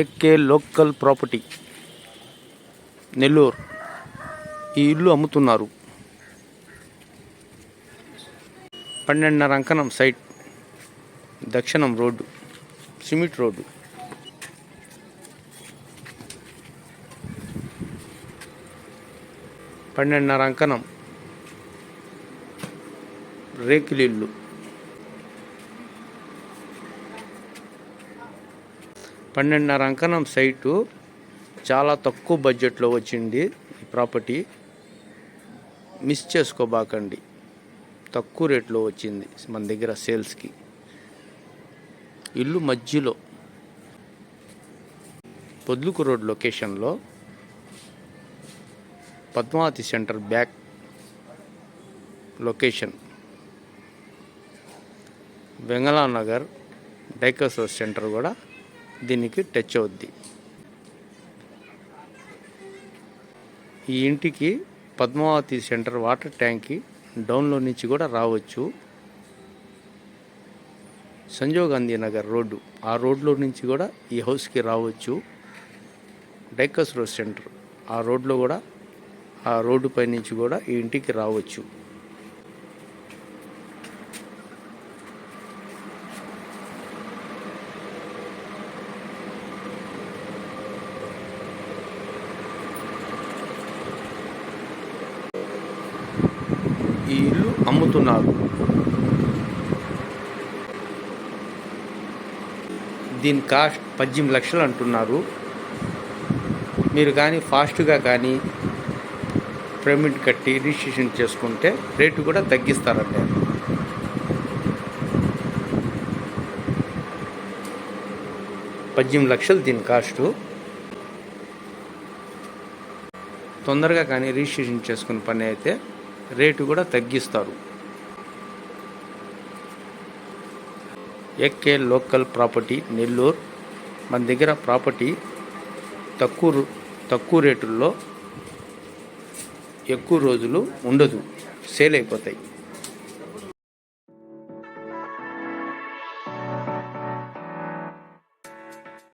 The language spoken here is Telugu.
ఎక్కే లోకల్ ప్రాపర్టీ నెల్లూరు. ఈ ఇల్లు అమ్ముతున్నారు. 12.5 అంకణం సైట్, దక్షిణం రోడ్డు, సిమెంట్ రోడ్డు. 12.5 అంకణం రేకులిల్లు. 12.5 అంకణం సైటు చాలా తక్కువ బడ్జెట్లో వచ్చింది. ఈ ప్రాపర్టీ మిస్ చేసుకోబాకండి. తక్కువ రేట్లో వచ్చింది మన దగ్గర సేల్స్కి. ఇల్లు మధ్యలో పొద్దుకు రోడ్ లొకేషన్లో Padmavathi centre back location. Vengalanagar డైకస్ సెంటర్ కూడా దీనికి టచ్ అవుద్ది. ఈ ఇంటికి పద్మావతి సెంటర్ వాటర్ ట్యాంక్కి డౌన్లో నుంచి కూడా రావచ్చు. సంజీవ్ గాంధీ నగర్ రోడ్డు, ఆ రోడ్లో నుంచి కూడా ఈ హౌస్కి రావచ్చు. డైకస్ రోడ్ సెంటర్, ఆ రోడ్లో కూడా, ఆ రోడ్డు పై నుంచి కూడా ఈ ఇంటికి రావచ్చు. ఈ ఇల్లు అమ్ముతున్నారు. దీని కాస్ట్ 18 లక్షలు అంటున్నారు. మీరు కానీ ఫాస్ట్గా కానీ పేమెంట్ కట్టి రిజిస్ట్రేషన్ చేసుకుంటే రేటు కూడా తగ్గిస్తారండి. 18 లక్షలు దీని కాస్టు. తొందరగా కానీ రిజిస్ట్రేషన్ చేసుకునే పని అయితే రేటు కూడా తగ్గిస్తారు. ఎక్కే లోకల్ ప్రాపర్టీ నెల్లూరు. మన దగ్గర ప్రాపర్టీ తక్కువ రేటుల్లో ఎక్కువ రోజులు ఉండదు, సేల్ అయిపోతాయి.